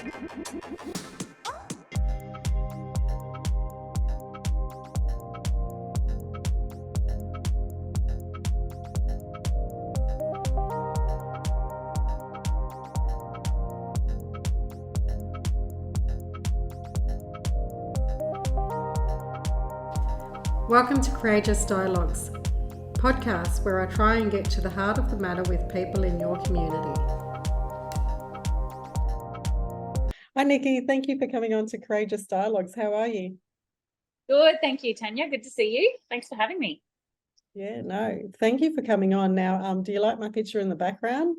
Welcome to Courageous Dialogues, podcast where I try and get to the heart of the matter with people in your community. Hi Nikki, thank you for coming on to Courageous Dialogues. How are you? Good, thank you, Tanya. Good to see you. Thanks for having me. Yeah, no, thank you for coming on. Now, do you like my picture in the background?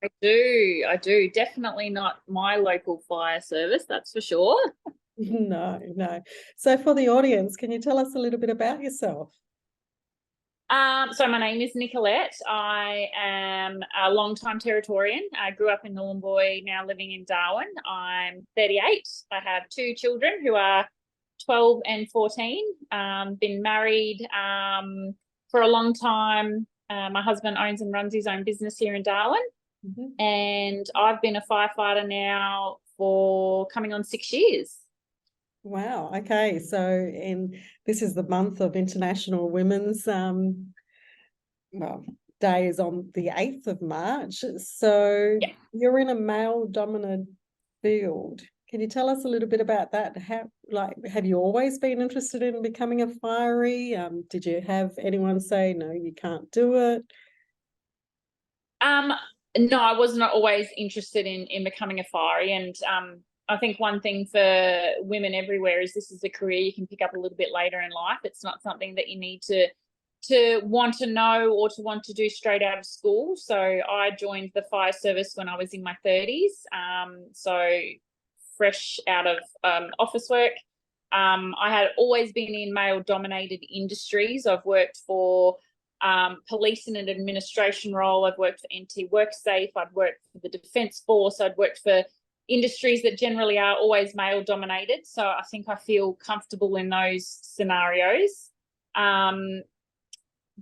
I do. Definitely not my local fire service, that's for sure. No. So for the audience, can you tell us a little bit about yourself? So my name is Nicolette. I am a long-time Territorian. I grew up in Nhulunbuy, now living in Darwin. I'm 38. I have two children who are 12 and 14. Been married for a long time. My husband owns and runs his own business here in Darwin. Mm-hmm. And I've been a firefighter now for coming on 6 years. Wow. Okay. So this is the month of International Women's Day is on the 8th of March. So yeah. You're in a male-dominant field. Can you tell us a little bit about that? Have you always been interested in becoming a fiery? Did you have anyone say, no, you can't do it? No, I was not always interested in becoming a fiery. And I think one thing for women everywhere is this is a career you can pick up a little bit later in life. It's not something that you need to want to know or to want to do straight out of school. So I joined the fire service when I was in my 30s. So fresh out of office work. I had always been in male-dominated industries. I've worked for police in an administration role. I've worked for NT WorkSafe. I'd worked for the Defence Force. I'd worked for industries that generally are always male dominated. So I think I feel comfortable in those scenarios.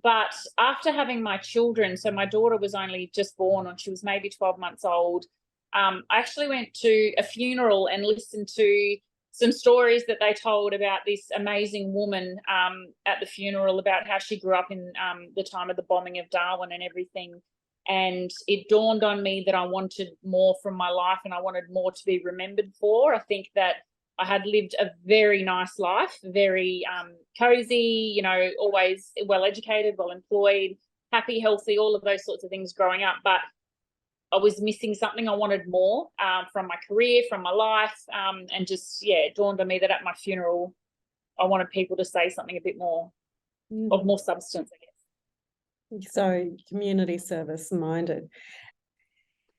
But after having my children, so my daughter was only just born and she was maybe 12 months old. I actually went to a funeral and listened to some stories that they told about this amazing woman at the funeral about how she grew up in the time of the bombing of Darwin and everything. And it dawned on me that I wanted more from my life and I wanted more to be remembered for. I think that I had lived a very nice life, very cozy, always well-educated, well-employed, happy, healthy, all of those sorts of things growing up. But I was missing something. I wanted more from my career, from my life, and just, it dawned on me that at my funeral, I wanted people to say something a bit more of more substance, I guess. So community service minded.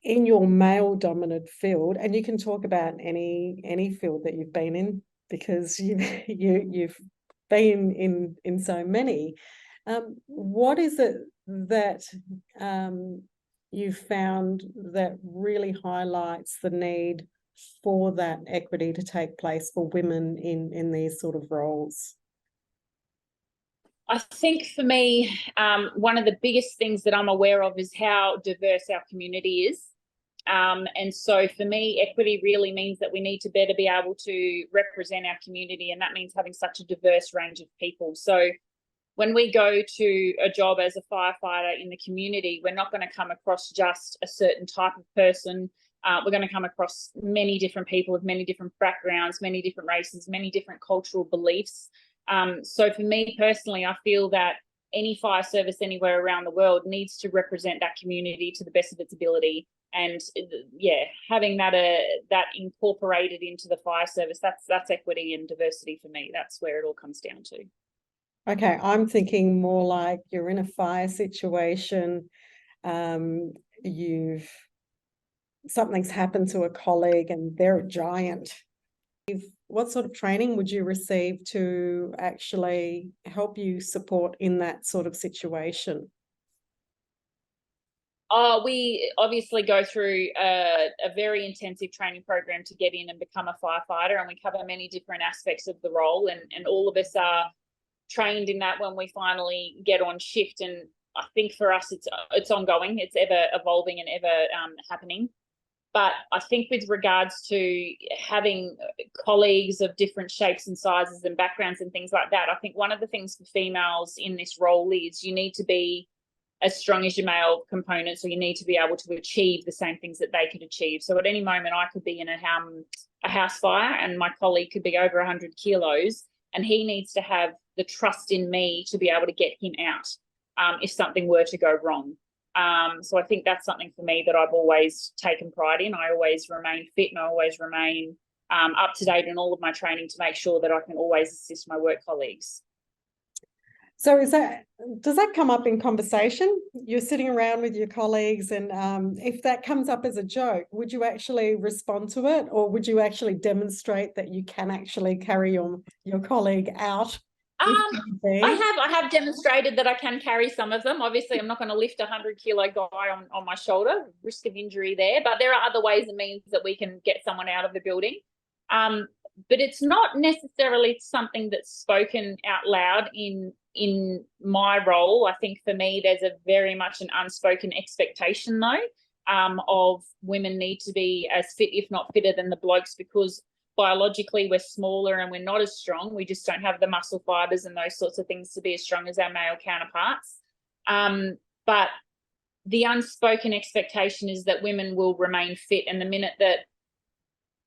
In your male-dominant field, and you can talk about any field that you've been in because you've been in so many. What is it that you found that really highlights the need for that equity to take place for women in these sort of roles? I think for me, one of the biggest things that I'm aware of is how diverse our community is. And so for me, equity really means that we need to better be able to represent our community, and that means having such a diverse range of people. So when we go to a job as a firefighter in the community, we're not going to come across just a certain type of person. We're going to come across many different people with many different backgrounds, many different races, many different cultural beliefs. So for me personally, I feel that any fire service anywhere around the world needs to represent that community to the best of its ability. And having that incorporated into the fire service, that's equity and diversity for me. That's where it all comes down to. Okay, I'm thinking more like you're in a fire situation, something's happened to a colleague and they're a giant. What sort of training would you receive to actually help you support in that sort of situation? We obviously go through a very intensive training program to get in and become a firefighter, and we cover many different aspects of the role, and all of us are trained in that when we finally get on shift. And I think for us it's ongoing, it's ever evolving and ever happening. But I think with regards to having colleagues of different shapes and sizes and backgrounds and things like that, I think one of the things for females in this role is you need to be as strong as your male components, or you need to be able to achieve the same things that they could achieve. So at any moment I could be in a house fire and my colleague could be over 100 kilos, and he needs to have the trust in me to be able to get him out if something were to go wrong. So I think that's something for me that I've always taken pride in. I always remain fit and I always remain up to date in all of my training to make sure that I can always assist my work colleagues. So does that come up in conversation? You're sitting around with your colleagues, and if that comes up as a joke, would you actually respond to it, or would you actually demonstrate that you can actually carry your colleague out? I have demonstrated that I can carry some of them. Obviously, I'm not going to lift a 100-kilo guy on my shoulder, risk of injury there. But there are other ways and means that we can get someone out of the building. But it's not necessarily something that's spoken out loud in my role. I think for me, there's a very much an unspoken expectation, though, of women need to be as fit, if not fitter, than the blokes, because biologically we're smaller and we're not as strong. We just don't have the muscle fibers and those sorts of things to be as strong as our male counterparts. But the unspoken expectation is that women will remain fit, and the minute that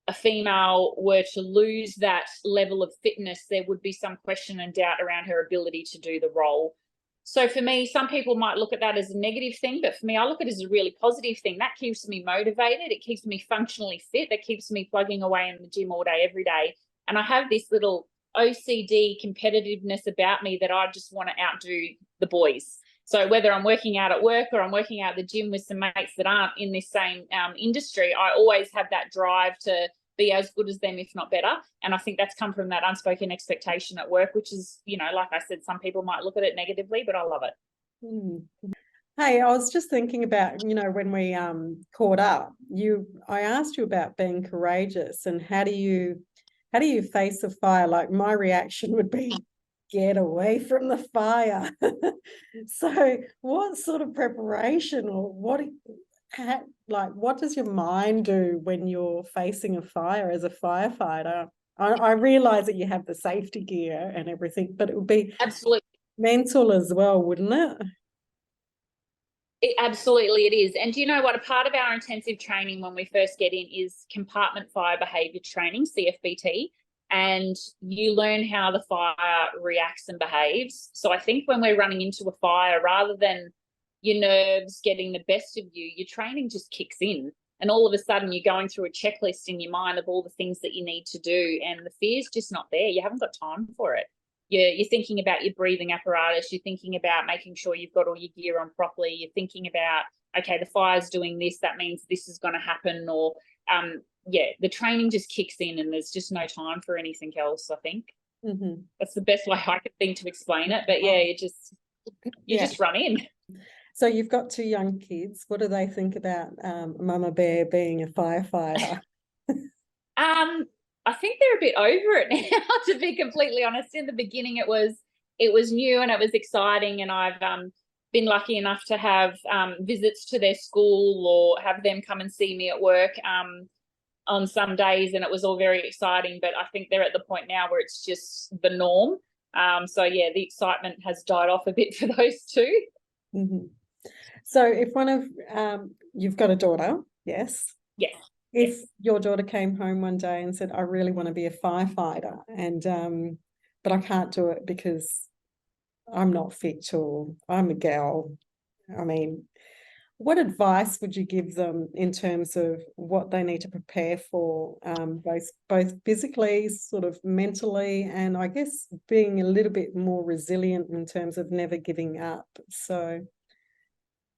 a female were to lose that level of fitness, there would be some question and doubt around her ability to do the role. So for me, some people might look at that as a negative thing, but for me, I look at it as a really positive thing. That keeps me motivated. It keeps me functionally fit. That keeps me plugging away in the gym all day, every day. And I have this little OCD competitiveness about me that I just want to outdo the boys. So whether I'm working out at work or I'm working out at the gym with some mates that aren't in this same industry, I always have that drive to be as good as them, if not better. And I think that's come from that unspoken expectation at work, which is, like I said, some people might look at it negatively, but I love it. Hey, I was just thinking about, when we caught up, I asked you about being courageous and how do you face a fire? Like, my reaction would be, get away from the fire. So what sort of preparation, or what does your mind do when you're facing a fire as a firefighter? I realize that you have the safety gear and everything, but it would be absolutely mental as well, wouldn't it? Absolutely it is. And do you know what? A part of our intensive training when we first get in is compartment fire behaviour training, CFBT, and you learn how the fire reacts and behaves. So I think when we're running into a fire, rather than your nerves getting the best of you, your training just kicks in. And all of a sudden you're going through a checklist in your mind of all the things that you need to do, and the fear's just not there. You haven't got time for it. You're thinking about your breathing apparatus. You're thinking about making sure you've got all your gear on properly. You're thinking about, okay, the fire's doing this, that means this is going to happen. Or, the training just kicks in and there's just no time for anything else, I think. Mm-hmm. That's the best way I could think to explain it. But you just run in. So you've got 2 young kids. What do they think about Mama Bear being a firefighter? I think they're a bit over it now, to be completely honest. In the beginning, it was new and it was exciting, and I've been lucky enough to have visits to their school or have them come and see me at work on some days, and it was all very exciting. But I think they're at the point now where it's just the norm. The excitement has died off a bit for those 2. Mm-hmm. So if one of you've got a daughter, yes? Yes. If your daughter came home one day and said, I really want to be a firefighter, and but I can't do it because I'm not fit, or I'm a gal, I mean, what advice would you give them in terms of what they need to prepare for, both physically, sort of mentally, and I guess being a little bit more resilient in terms of never giving up? So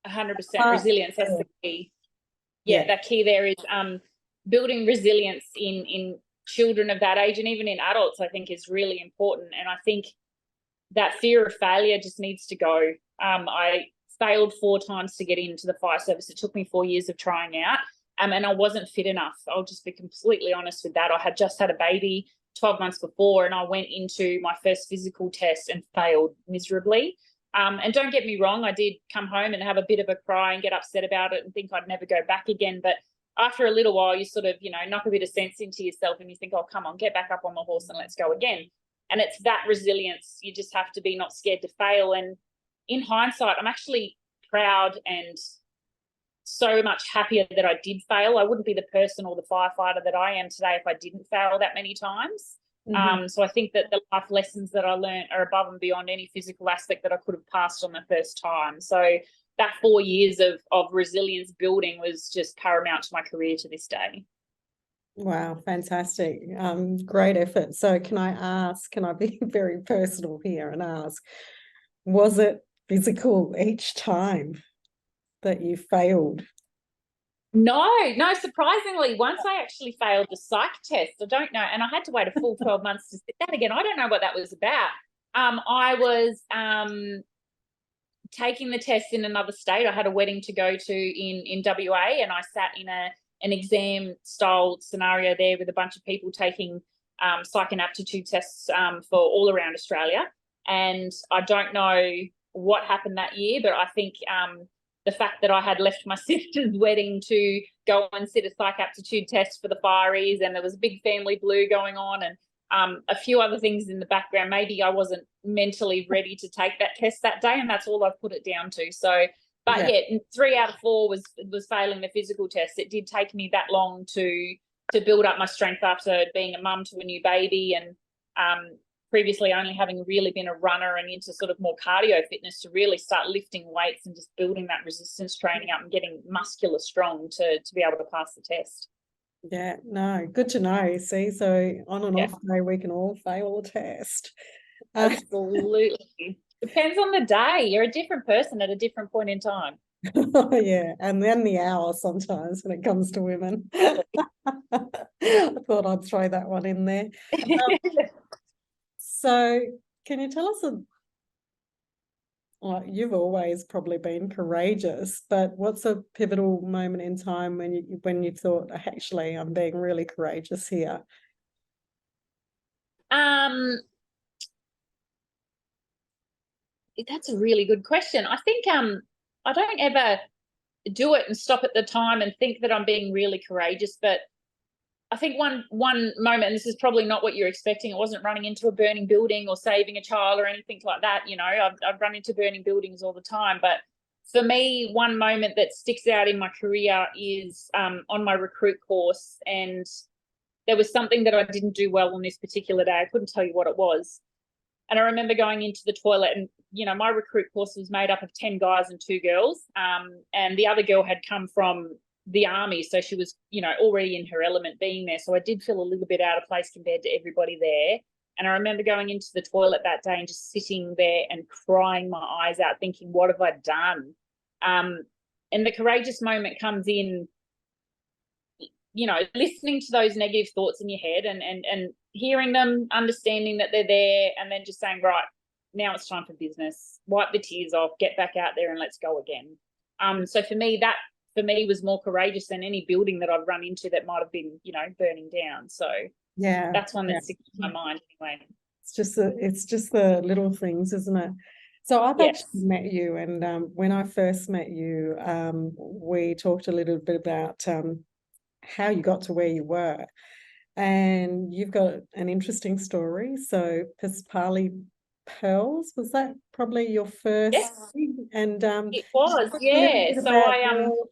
100% resilience, that's the key. That key there is building resilience in children of that age, and even in adults, I think is really important. And I think that fear of failure just needs to go. I failed 4 times to get into the fire service. It took me 4 years of trying out, and I wasn't fit enough. I'll just be completely honest with that. I had just had a baby 12 months before, and I went into my first physical test and failed miserably. And don't get me wrong, I did come home and have a bit of a cry and get upset about it and think I'd never go back again. But after a little while, you sort of, knock a bit of sense into yourself and you think, oh, come on, get back up on the horse and let's go again. And it's that resilience. You just have to be not scared to fail. And in hindsight, I'm actually proud and so much happier that I did fail. I wouldn't be the person or the firefighter that I am today if I didn't fail that many times. So I think that the life lessons that I learned are above and beyond any physical aspect that I could have passed on the first time. So that 4 years of resilience building was just paramount to my career to this day. Wow, fantastic. Great effort. So can I be very personal here and ask, was it physical each time that you failed? No, surprisingly, once I actually failed the psych test, I don't know, and I had to wait a full 12 months to sit that again. I don't know what that was about. I was taking the test in another state. I had a wedding to go to in WA, and I sat in an exam style scenario there with a bunch of people taking psych and aptitude tests for all around Australia. And I don't know what happened that year, but I think the fact that I had left my sister's wedding to go and sit a psych aptitude test for the fireys, and there was a big family blue going on, and a few other things in the background. Maybe I wasn't mentally ready to take that test that day, and that's all I've put it down to. So, but yeah, 3 out of 4 was failing the physical test. It did take me that long to build up my strength after being a mum to a new baby, and previously only having really been a runner and into sort of more cardio fitness, to really start lifting weights and just building that resistance training up and getting muscular strong to be able to pass the test. Yeah, no, good to know. See, so on and off day, we can all fail a test. Absolutely. Depends on the day. You're a different person at a different point in time. Yeah, and then the hour sometimes when it comes to women. I thought I'd throw that one in there. So can you tell us you've always probably been courageous, but what's a pivotal moment in time when you thought, actually, I'm being really courageous here? That's a really good question. I think I don't ever do it and stop at the time and think that I'm being really courageous, but I think one moment, and this is probably not what you're expecting, it wasn't running into a burning building or saving a child or anything like that. I've run into burning buildings all the time, but for me, one moment that sticks out in my career is on my recruit course, and there was something that I didn't do well on this particular day. I couldn't tell you what it was. And I remember going into the toilet, and, my recruit course was made up of 10 guys and 2 girls. And the other girl had come from the army, so she was, already in her element being there. So I did feel a little bit out of place compared to everybody there. And I remember going into the toilet that day and just sitting there and crying my eyes out, thinking, what have I done? And the courageous moment comes in, listening to those negative thoughts in your head and hearing them, understanding that they're there, and then just saying, right, now it's time for business. Wipe the tears off, get back out there and let's go again. So for me, that was more courageous than any building that I've run into that might have been, burning down. So yeah, that's one that sticks in my mind anyway. It's just the little things, isn't it? So I've actually met you, and when I first met you, we talked a little bit about how you got to where you were, and you've got an interesting story. So Paspali Pearls, was that probably your first? Yes, and it was, yeah. So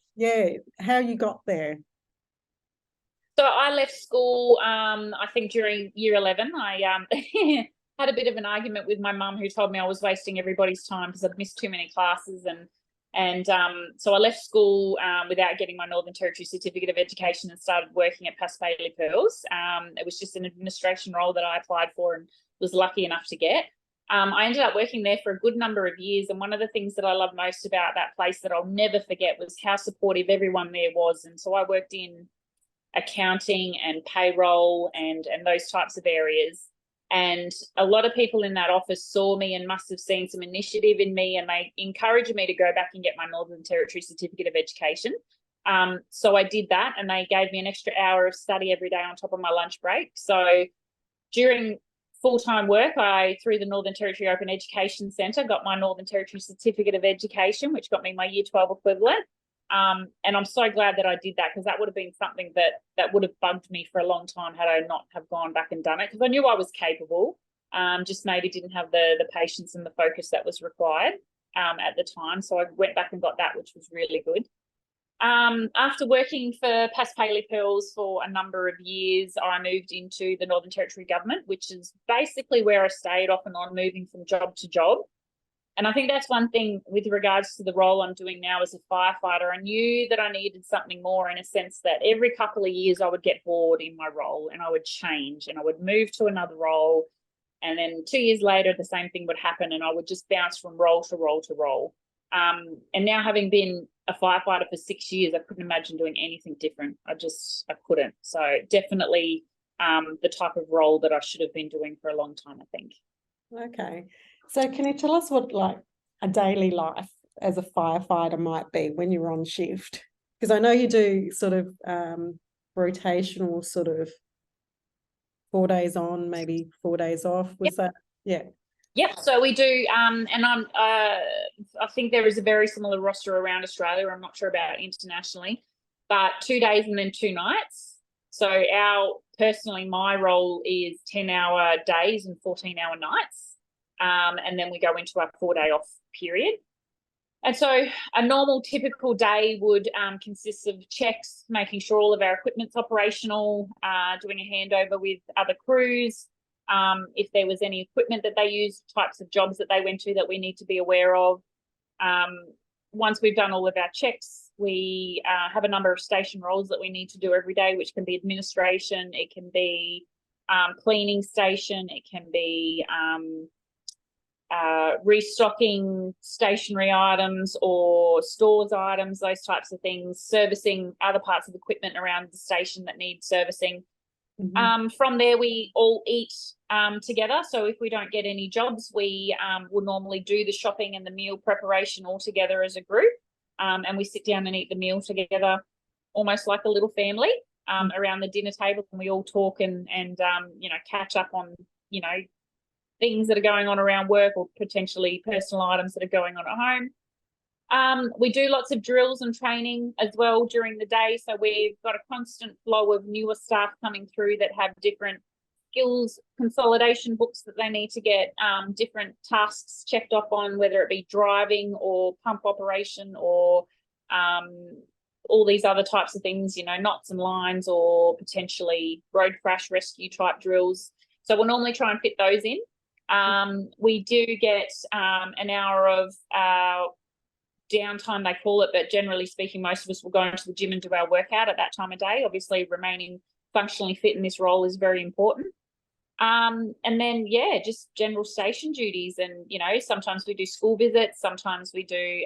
how you got there. So I left school, I think during year 11. I had a bit of an argument with my mum, who told me I was wasting everybody's time because I'd missed too many classes. And so I left school without getting my Northern Territory Certificate of Education and started working at Paspali Pearls. It was just an administration role that I applied for and was lucky enough to get. I ended up working there for a good number of years, and one of the things that I love most about that place that I'll never forget was how supportive everyone there was. And so I worked in accounting and payroll and those types of areas. And a lot of people in that office saw me and must have seen some initiative in me, and they encouraged me to go back and get my Northern Territory Certificate of Education. So I did that, and they gave me an extra hour of study every day on top of my lunch break. So during full-time work, I, through the Northern Territory Open Education Centre, got my Northern Territory Certificate of Education, which got me my Year 12 equivalent. And I'm so glad that I did that, because that would have been something that would have bugged me for a long time had I not have gone back and done it, because I knew I was capable, just maybe didn't have the patience and the focus that was required at the time. So I went back and got that, which was really good. After working for Paspaly Pearls for a number of years, I moved into the Northern Territory government, which is basically where I stayed off and on, moving from job to job. And I think that's one thing with regards to the role I'm doing now as a firefighter. I knew that I needed something more, in a sense that every couple of years I would get bored in my role and I would change and I would move to another role. And then 2 years later, the same thing would happen and I would just bounce from role to role to role. And now, having been a firefighter for 6 years, I couldn't imagine doing anything different. I couldn't. So definitely the type of role that I should have been doing for a long time, I think. Okay. So can you tell us what like a daily life as a firefighter might be when you're on shift? Because I know you do sort of rotational, sort of 4 days on, maybe 4 days off. Was that? Yeah. Yep. So we do, and I think there is a very similar roster around Australia. I'm not sure about internationally, but 2 days and then 2 nights. So personally, my role is 10-hour days and 14-hour nights. And then we go into our 4-day off period. And so a normal typical day would consist of checks, making sure all of our equipment's operational, doing a handover with other crews. If there was any equipment that they used, types of jobs that they went to that we need to be aware of. Once we've done all of our checks, we have a number of station roles that we need to do every day, which can be administration, it can be cleaning station, it can be restocking stationary items or stores items, those types of things, servicing other parts of equipment around the station that need servicing. From there, we all eat together. So if we don't get any jobs, we will normally do the shopping and the meal preparation all together as a group. And we sit down and eat the meal together, almost like a little family, around the dinner table, and we all talk and catch up on, things that are going on around work or potentially personal items that are going on at home. We do lots of drills and training as well during the day. So we've got a constant flow of newer staff coming through that have different skills consolidation books that they need to get different tasks checked off on, whether it be driving or pump operation or all these other types of things, knots and lines or potentially road crash rescue type drills. So we'll normally try and fit those in. We do get an hour of downtime, they call it, but generally speaking, most of us will go into the gym and do our workout at that time of day. Obviously, remaining functionally fit in this role is very important. And then, just general station duties. And, sometimes we do school visits, sometimes we do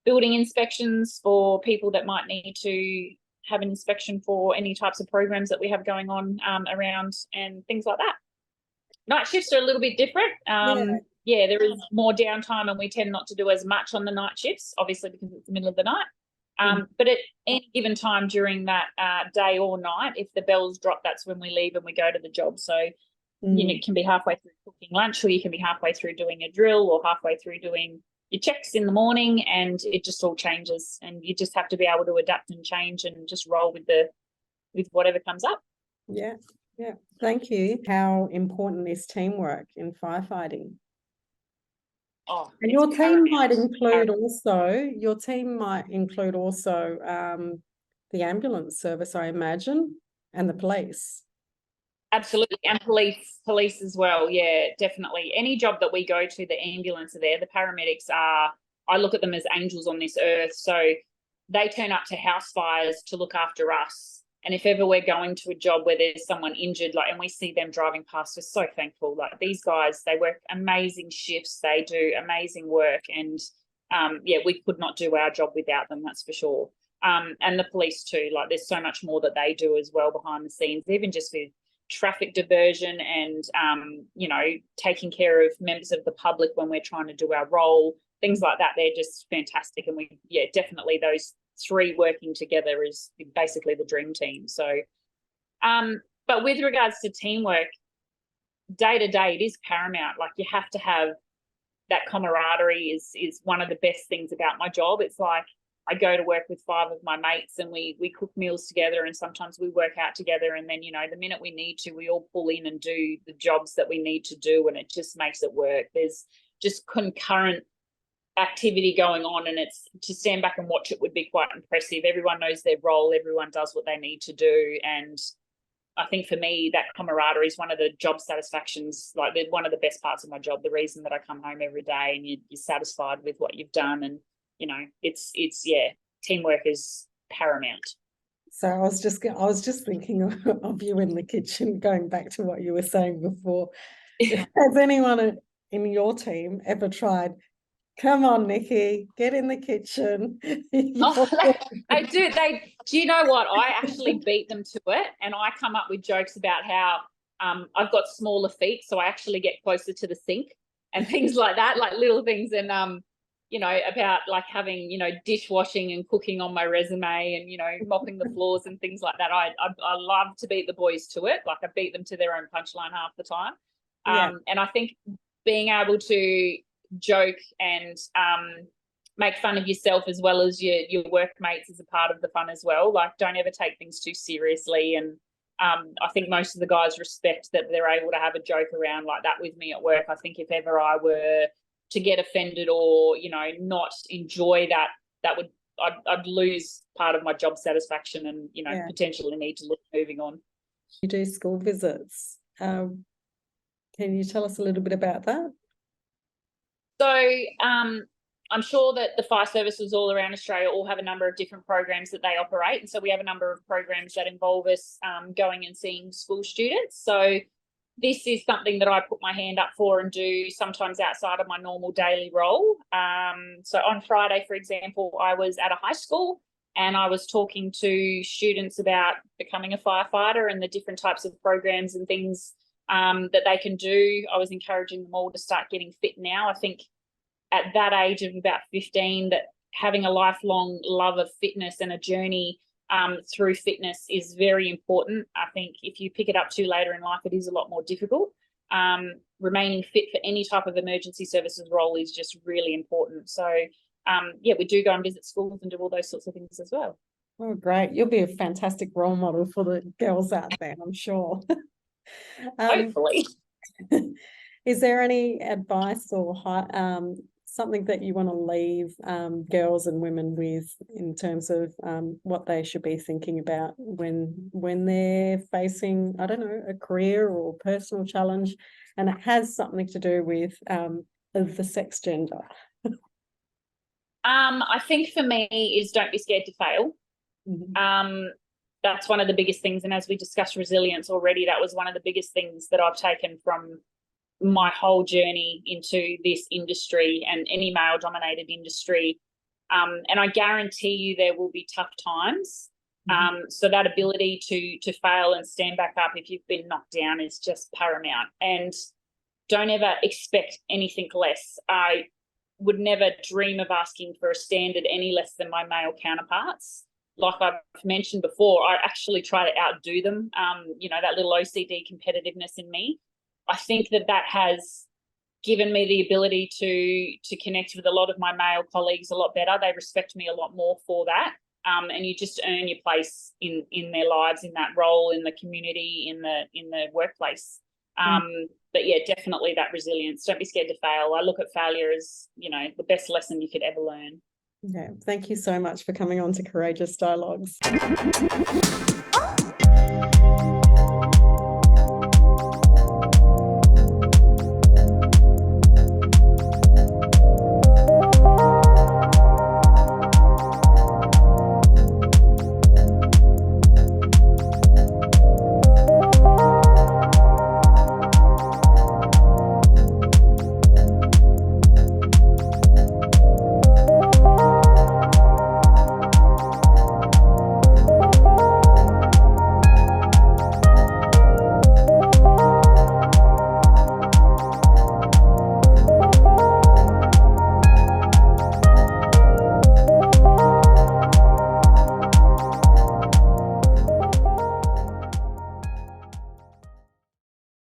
building inspections for people that might need to have an inspection for any types of programs that we have going on around and things like that. Night shifts are a little bit different. There is more downtime and we tend not to do as much on the night shifts, obviously because it's the middle of the night. But at any given time during that day or night, if the bells drop, that's when we leave and we go to the job. So, it can be halfway through cooking lunch, or you can be halfway through doing a drill or halfway through doing your checks in the morning, and it just all changes. And you just have to be able to adapt and change and just roll with whatever comes up. Yeah. Thank you. How important is teamwork in firefighting? And your team might include also the ambulance service, I imagine, and the police. Absolutely, and police as well. Yeah, definitely. Any job that we go to, the ambulance are there. The paramedics are, I look at them as angels on this earth. So they turn up to house fires to look after us. And if ever we're going to a job where there's someone injured, and we see them driving past, we're so thankful. These guys, they work amazing shifts, they do amazing work, and we could not do our job without them, that's for sure. And the police too, there's so much more that they do as well behind the scenes, even just with traffic diversion and taking care of members of the public when we're trying to do our role, things like that. They're just fantastic, and definitely those three working together is basically the dream team. So but with regards to teamwork, day to day, it is paramount. You have to have that camaraderie is one of the best things about my job. It's I go to work with 5 of my mates, and we cook meals together, and sometimes we work out together, and then, you know, the minute we need to, we all pull in and do the jobs that we need to do, and it just makes it work. There's just concurrent activity going on, and it's to stand back and watch it would be quite impressive. Everyone knows their role, everyone does what they need to do, and I think for me that camaraderie is one of the job satisfactions, like one of the best parts of my job, the reason that I come home every day and you're satisfied with what you've done. And you know, it's yeah, teamwork is paramount. So I was just thinking of you in the kitchen, going back to what you were saying before. Has anyone in your team ever tried, come on, Nikki, get in the kitchen? Oh, I do. Do you know what? I actually beat them to it, and I come up with jokes about how I've got smaller feet, so I actually get closer to the sink and things like that, like little things. And you know, about like having, you know, dishwashing and cooking on my resume, and, you know, mopping the floors and things like that. I love to beat the boys to it. Like, I beat them to their own punchline half the time. And I think being able to joke and make fun of yourself as well as your workmates is a part of the fun as well. Like, don't ever take things too seriously. And I think most of the guys respect that they're able to have a joke around like that with me at work. I think if ever I were to get offended or, you know, not enjoy that would, I'd lose part of my job satisfaction and, you know, potentially need to look moving on. You do school visits. Can you tell us a little bit about that? So I'm sure that the fire services all around Australia all have a number of different programs that they operate. And so we have a number of programs that involve us going and seeing school students. So this is something that I put my hand up for and do sometimes outside of my normal daily role. So on Friday, for example, I was at a high school and I was talking to students about becoming a firefighter and the different types of programs and things that they can do. I was encouraging them all to start getting fit now. I think at that age of about 15, that having a lifelong love of fitness and a journey through fitness is very important. I think if you pick it up too later in life, it is a lot more difficult. Remaining fit for any type of emergency services role is just really important. So yeah, we do go and visit schools and do all those sorts of things as well. Oh, great. You'll be a fantastic role model for the girls out there, I'm sure. Hopefully. Is there any advice or something that you want to leave girls and women with in terms of what they should be thinking about when they're facing, I don't know, a career or personal challenge, and it has something to do with the sex gender? I think for me is don't be scared to fail. Mm-hmm. That's one of the biggest things. And as we discussed resilience already, that was one of the biggest things that I've taken from my whole journey into this industry and any male-dominated industry. And I guarantee you there will be tough times. So that ability to fail and stand back up if you've been knocked down is just paramount. And don't ever expect anything less. I would never dream of asking for a standard any less than my male counterparts. Like I've mentioned before, I actually try to outdo them. You know, that little OCD competitiveness in me. I think that has given me the ability to connect with a lot of my male colleagues a lot better. They respect me a lot more for that. And you just earn your place in their lives, in that role, in the community, in the workplace. But yeah, definitely that resilience. Don't be scared to fail. I look at failure as, you know, the best lesson you could ever learn. Yeah, thank you so much for coming on to Courageous Dialogues.